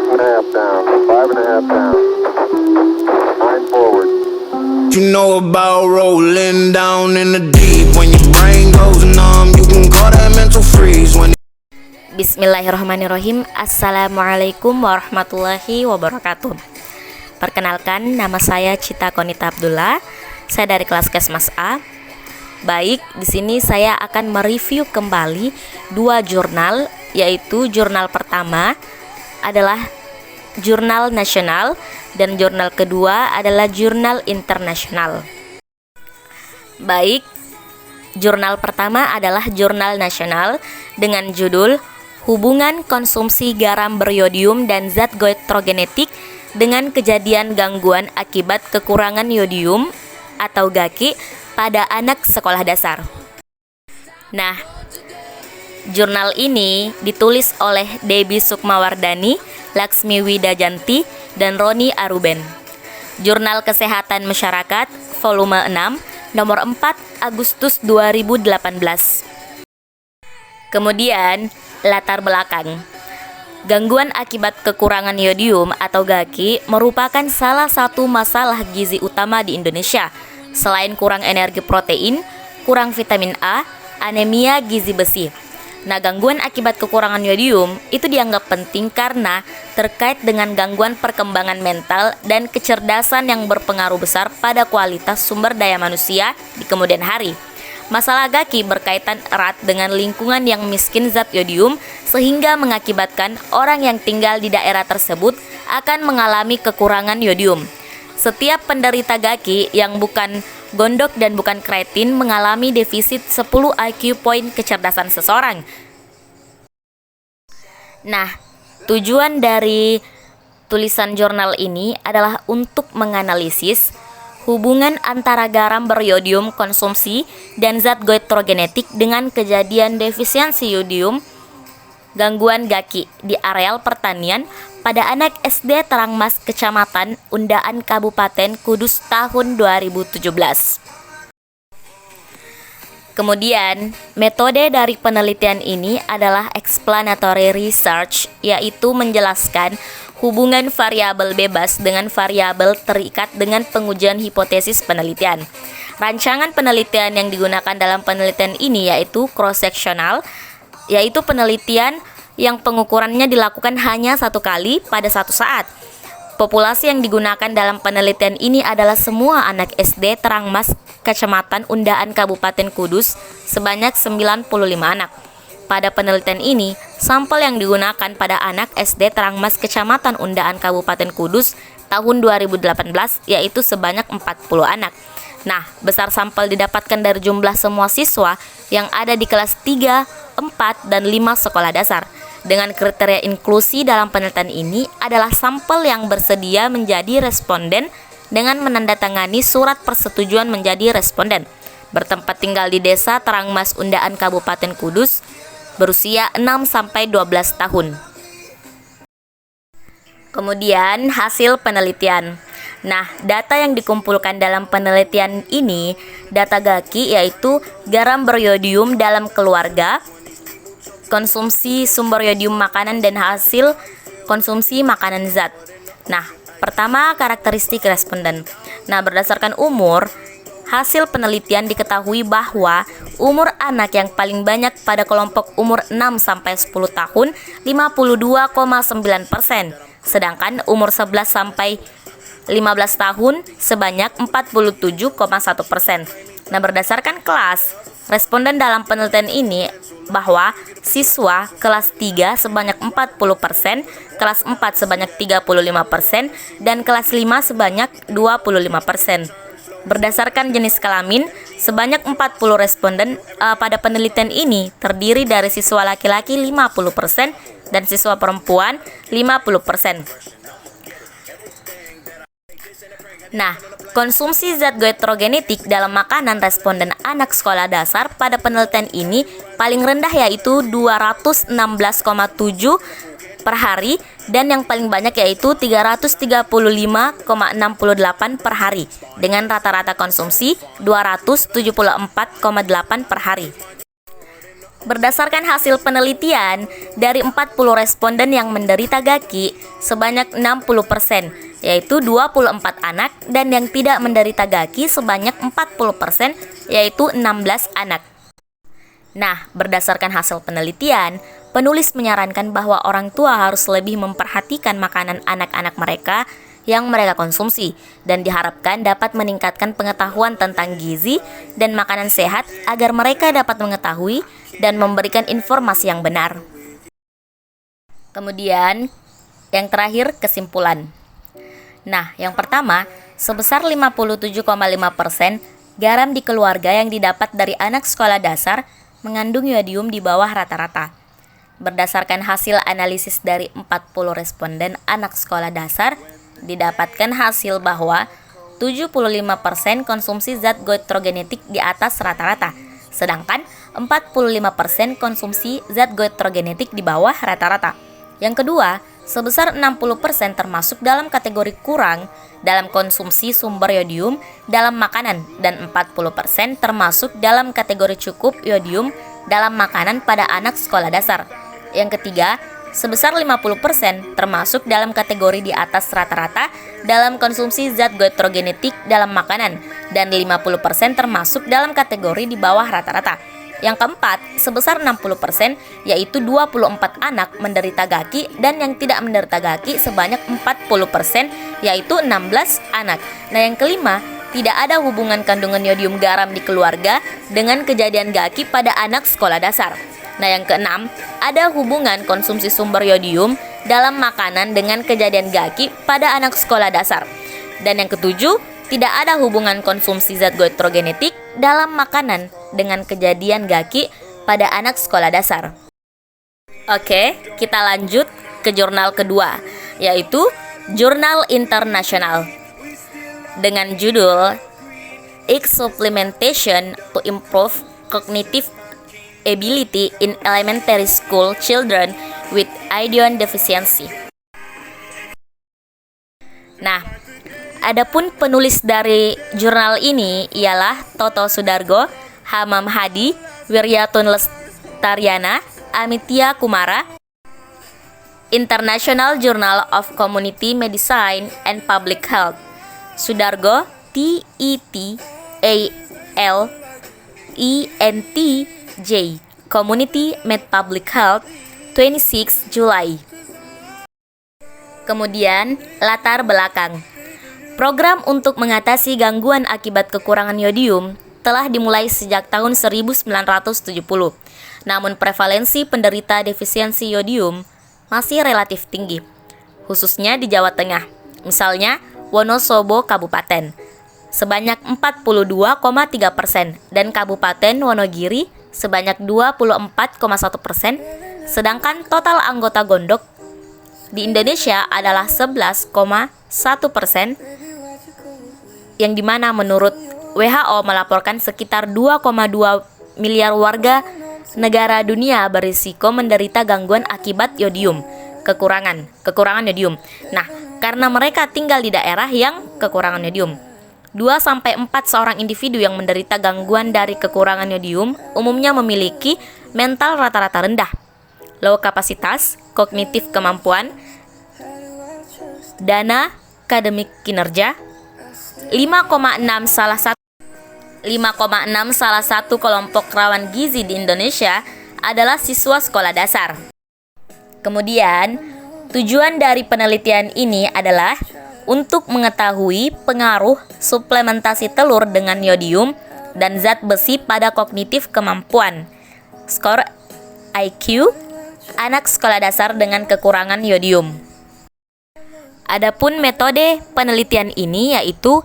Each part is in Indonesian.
and a half down. 5 and a half down. 9 forward. You know about rolling down in the deep. When your brain goes numb, you can call that mental freeze. Bismillahirrahmanirrahim. Assalamualaikum warahmatullahi wabarakatuh. Perkenalkan, nama saya Cita Konita Abdullah. Saya dari kelas Kesmas A. Baik, di sini saya akan mereview kembali dua jurnal, yaitu jurnal pertama adalah jurnal nasional dan jurnal kedua adalah jurnal internasional. Baik, jurnal pertama adalah jurnal nasional dengan judul Hubungan Konsumsi Garam Beriodium dan Zat Goitrogenetik dengan Kejadian Gangguan Akibat Kekurangan Yodium atau GAKI pada anak sekolah dasar. Nah, jurnal ini ditulis oleh Debbie Sukmawardani, Laksmi Widajanti, dan Roni Aruben. Jurnal Kesehatan Masyarakat, volume 6, nomor 4 Agustus 2018. Kemudian, latar belakang. Gangguan akibat kekurangan yodium atau GAKI merupakan salah satu masalah gizi utama di Indonesia. Selain kurang energi protein, kurang vitamin A, anemia gizi besi. Nah, gangguan akibat kekurangan yodium itu dianggap penting karena terkait dengan gangguan perkembangan mental dan kecerdasan yang berpengaruh besar pada kualitas sumber daya manusia di kemudian hari. Masalah GAKI berkaitan erat dengan lingkungan yang miskin zat yodium sehingga mengakibatkan orang yang tinggal di daerah tersebut akan mengalami kekurangan yodium. Setiap penderita GAKI yang bukan gondok dan bukan kreatin mengalami defisit 10 IQ point kecerdasan seseorang. Nah, tujuan dari tulisan jurnal ini adalah untuk menganalisis hubungan antara garam beriodium konsumsi dan zat goitrogenetik dengan kejadian defisiensi yodium gangguan GAKI di areal pertanian pada anak SD Terangmas Kecamatan Undaan Kabupaten Kudus tahun 2017. Kemudian, metode dari penelitian ini adalah explanatory research, yaitu menjelaskan hubungan variabel bebas dengan variabel terikat dengan pengujian hipotesis penelitian. Rancangan penelitian yang digunakan dalam penelitian ini yaitu cross-sectional, yaitu penelitian yang pengukurannya dilakukan hanya satu kali pada satu saat. Populasi yang digunakan dalam penelitian ini adalah semua anak SD Terangmas Kecamatan Undaan Kabupaten Kudus sebanyak 95 anak. Pada penelitian ini, sampel yang digunakan pada anak SD Terangmas Kecamatan Undaan Kabupaten Kudus tahun 2018 yaitu sebanyak 40 anak. Nah, besar sampel didapatkan dari jumlah semua siswa yang ada di kelas 3, 4, dan 5 sekolah dasar. Dengan kriteria inklusi dalam penelitian ini adalah sampel yang bersedia menjadi responden dengan menandatangani surat persetujuan menjadi responden, bertempat tinggal di Desa Terangmas Undaan Kabupaten Kudus, berusia 6-12 tahun. Kemudian hasil penelitian. Nah, data yang dikumpulkan dalam penelitian ini, data GAKI yaitu garam beriodium dalam keluarga, konsumsi sumber yodium makanan dan hasil konsumsi makanan zat. Nah, pertama karakteristik responden. Nah, berdasarkan umur, hasil penelitian diketahui bahwa umur anak yang paling banyak pada kelompok umur 6-10 tahun 52,9%, sedangkan umur 11-15 tahun sebanyak 47,1%. Nah, berdasarkan kelas, responden dalam penelitian ini bahwa siswa kelas 3 sebanyak 40%, kelas 4 sebanyak 35%, dan kelas 5 sebanyak 25%. Berdasarkan jenis kelamin, sebanyak 40 responden pada penelitian ini terdiri dari siswa laki-laki 50% dan siswa perempuan 50%. Nah, konsumsi zat goitrogenetik dalam makanan responden anak sekolah dasar pada penelitian ini paling rendah yaitu 216,7 per hari dan yang paling banyak yaitu 335,68 per hari dengan rata-rata konsumsi 274,8 per hari. Berdasarkan hasil penelitian, dari 40 responden yang menderita gaki, sebanyak 60%, yaitu 24 anak, dan yang tidak menderita gaki sebanyak 40%, yaitu 16 anak. Nah, berdasarkan hasil penelitian, penulis menyarankan bahwa orang tua harus lebih memperhatikan makanan anak-anak mereka yang mereka konsumsi, dan diharapkan dapat meningkatkan pengetahuan tentang gizi dan makanan sehat agar mereka dapat mengetahui dan memberikan informasi yang benar. Kemudian, yang terakhir, kesimpulan. Nah, yang pertama, sebesar 57,5% garam di keluarga yang didapat dari anak sekolah dasar mengandung yodium di bawah rata-rata. Berdasarkan hasil analisis dari 40 responden anak sekolah dasar, didapatkan hasil bahwa 75% konsumsi zat goitrogenetik di atas rata-rata, sedangkan 45% konsumsi zat goitrogenetik di bawah rata-rata. Yang kedua, sebesar 60% termasuk dalam kategori kurang dalam konsumsi sumber yodium dalam makanan, dan 40% termasuk dalam kategori cukup yodium dalam makanan pada anak sekolah dasar. Yang ketiga, sebesar 50% termasuk dalam kategori di atas rata-rata dalam konsumsi zat goitrogenetik dalam makanan, dan 50% termasuk dalam kategori di bawah rata-rata. Yang keempat, sebesar 60%, yaitu 24 anak menderita gaki, dan yang tidak menderita gaki sebanyak 40%, yaitu 16 anak. Nah, yang kelima, tidak ada hubungan kandungan yodium garam di keluarga dengan kejadian gaki pada anak sekolah dasar. Nah, yang keenam, ada hubungan konsumsi sumber yodium dalam makanan dengan kejadian gaki pada anak sekolah dasar. Dan yang ketujuh, tidak ada hubungan konsumsi zat goitrogenetik dalam makanan dengan kejadian gaki pada anak sekolah dasar. Oke, kita lanjut ke jurnal kedua, yaitu Jurnal Internasional dengan judul Egg Supplementation to Improve Cognitive Ability in Elementary School Children with Iodine Deficiency. Nah, adapun penulis dari jurnal ini ialah Toto Sudargo, Hamam Hadi, Wiryatun Lestariana, Amitya Kumara. International Journal of Community Medicine and Public Health, Sudargo, TETALENTJ, Community Med Public Health, 26 Julai. Kemudian, latar belakang. Program untuk mengatasi gangguan akibat kekurangan yodium telah dimulai sejak tahun 1970. Namun prevalensi penderita defisiensi yodium masih relatif tinggi, khususnya di Jawa Tengah. Misalnya, Wonosobo Kabupaten sebanyak 42,3% dan Kabupaten Wonogiri sebanyak 24,1%, sedangkan total anggota gondok di Indonesia adalah 11,1%, yang dimana menurut WHO melaporkan sekitar 2,2 miliar warga negara dunia berisiko menderita gangguan akibat yodium, kekurangan yodium. Nah, karena mereka tinggal di daerah yang kekurangan yodium. 2-4 seorang individu yang menderita gangguan dari kekurangan yodium umumnya memiliki mental rata-rata rendah, low kapasitas, kognitif kemampuan, dana akademik kinerja. 5,6 salah satu kelompok rawan gizi di Indonesia adalah siswa sekolah dasar. Kemudian, tujuan dari penelitian ini adalah untuk mengetahui pengaruh suplementasi telur dengan yodium dan zat besi pada kognitif kemampuan, skor IQ, anak sekolah dasar dengan kekurangan yodium. Adapun metode penelitian ini yaitu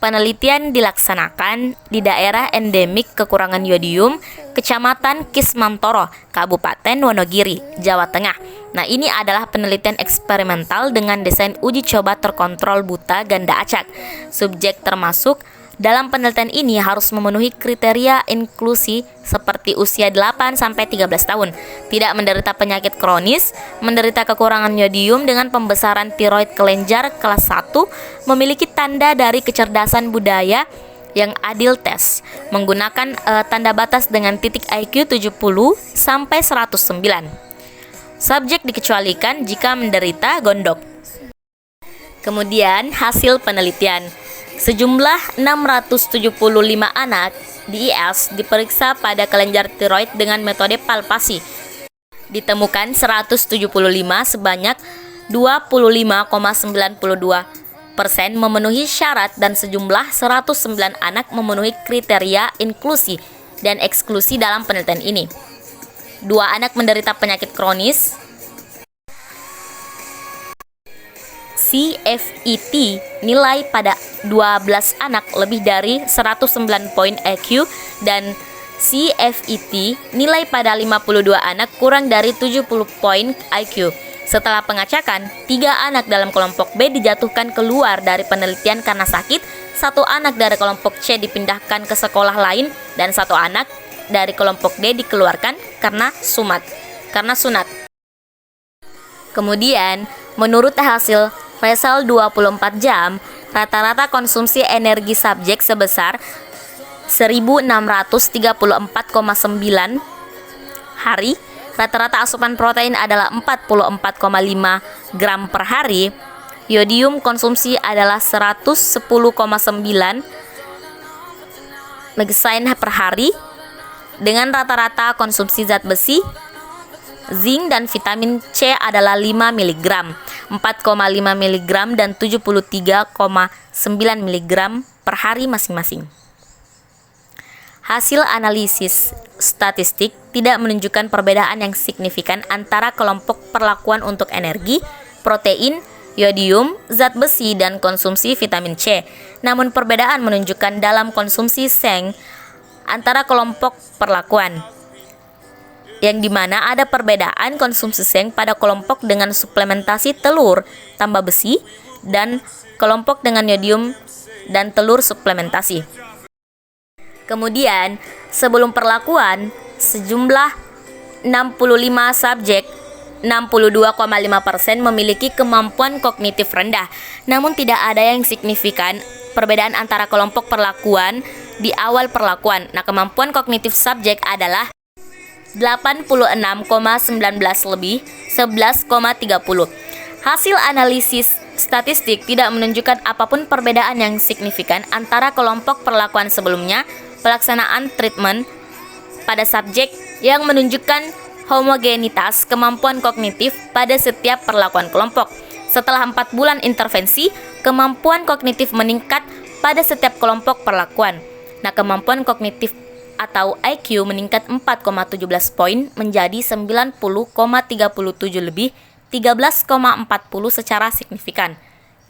penelitian dilaksanakan di daerah endemik kekurangan yodium, Kecamatan Kismantoro, Kabupaten Wonogiri, Jawa Tengah. Nah, ini adalah penelitian eksperimental dengan desain uji coba terkontrol buta ganda acak. Subjek termasuk dalam penelitian ini harus memenuhi kriteria inklusi seperti usia 8-13 tahun, tidak menderita penyakit kronis, menderita kekurangan yodium dengan pembesaran tiroid kelenjar kelas 1, memiliki tanda dari kecerdasan budaya yang adil tes menggunakan tanda batas dengan titik IQ 70 sampai 109. Subjek dikecualikan jika menderita gondok. Kemudian hasil penelitian. Sejumlah 675 anak di IS diperiksa pada kelenjar tiroid dengan metode palpasi. Ditemukan 175 sebanyak 25,92% memenuhi syarat dan sejumlah 109 anak memenuhi kriteria inklusi dan eksklusi dalam penelitian ini. 2 anak menderita penyakit kronis CFET, nilai pada 12 anak lebih dari 109 poin IQ, dan CFET, nilai pada 52 anak kurang dari 70 poin IQ. Setelah pengacakan, 3 anak dalam kelompok B dijatuhkan keluar dari penelitian karena sakit, 1 anak dari kelompok C dipindahkan ke sekolah lain, dan 1 anak dari kelompok D dikeluarkan karena sunat. Kemudian, menurut hasil Resel 24 jam, rata-rata konsumsi energi subjek sebesar 1634,9 hari. Rata-rata asupan protein adalah 44,5 gram per hari. Yodium konsumsi adalah 110,9 megasain per hari, dengan rata-rata konsumsi zat besi, zinc dan vitamin C adalah 5 mg, 4,5 mg dan 73,9 mg per hari masing-masing. Hasil analisis statistik tidak menunjukkan perbedaan yang signifikan antara kelompok perlakuan untuk energi, protein, yodium, zat besi, dan konsumsi vitamin C. Namun perbedaan menunjukkan dalam konsumsi seng antara kelompok perlakuan, yang dimana ada perbedaan konsumsi seng pada kelompok dengan suplementasi telur tambah besi dan kelompok dengan yodium dan telur suplementasi. Kemudian, sebelum perlakuan, sejumlah 65 subjek 62,5% memiliki kemampuan kognitif rendah, namun tidak ada yang signifikan perbedaan antara kelompok perlakuan di awal perlakuan. Nah, kemampuan kognitif subjek adalah 86,19 lebih 11,30. Hasil analisis statistik tidak menunjukkan apapun perbedaan yang signifikan antara kelompok perlakuan sebelumnya pelaksanaan treatment pada subjek yang menunjukkan homogenitas kemampuan kognitif pada setiap perlakuan kelompok. Setelah 4 bulan intervensi, kemampuan kognitif meningkat pada setiap kelompok perlakuan. Nah, kemampuan kognitif atau IQ meningkat 4,17 poin menjadi 90,37 lebih 13,40 secara signifikan.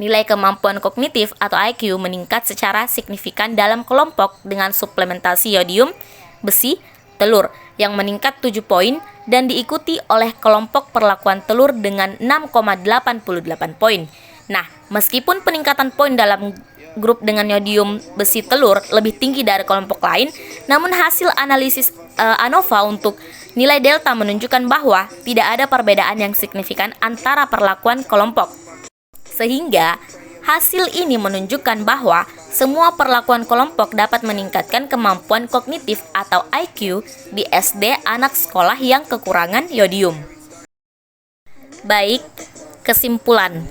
Nilai kemampuan kognitif atau IQ meningkat secara signifikan dalam kelompok dengan suplementasi yodium, besi, telur yang meningkat 7 poin dan diikuti oleh kelompok perlakuan telur dengan 6,88 poin. Nah, meskipun peningkatan poin dalam grup dengan yodium, besi, telur lebih tinggi dari kelompok lain, namun hasil analisis ANOVA untuk nilai delta menunjukkan bahwa tidak ada perbedaan yang signifikan antara perlakuan kelompok. Sehingga hasil ini menunjukkan bahwa semua perlakuan kelompok dapat meningkatkan kemampuan kognitif atau IQ di SD anak sekolah yang kekurangan yodium. Baik, kesimpulan.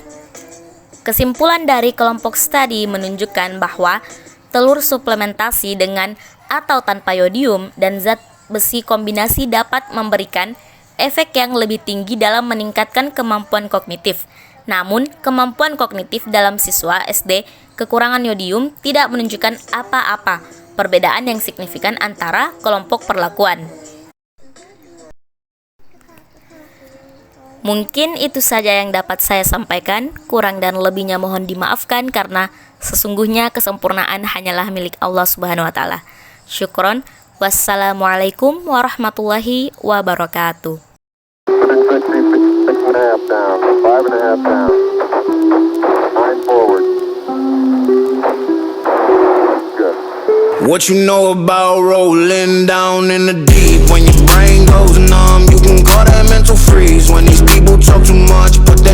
Kesimpulan dari kelompok studi menunjukkan bahwa telur suplementasi dengan atau tanpa yodium dan zat besi kombinasi dapat memberikan efek yang lebih tinggi dalam meningkatkan kemampuan kognitif. Namun, kemampuan kognitif dalam siswa SD kekurangan yodium tidak menunjukkan apa-apa perbedaan yang signifikan antara kelompok perlakuan. Mungkin itu saja yang dapat saya sampaikan, kurang dan lebihnya mohon dimaafkan karena sesungguhnya kesempurnaan hanyalah milik Allah Subhanahu wa taala. Syukron. Wassalamualaikum warahmatullahi wabarakatuh. 6.5 down, 5.5 down, 9 forward. Good. What you know about rolling down in the deep? When your brain goes numb, you can call that mental freeze. When these people talk too much, put that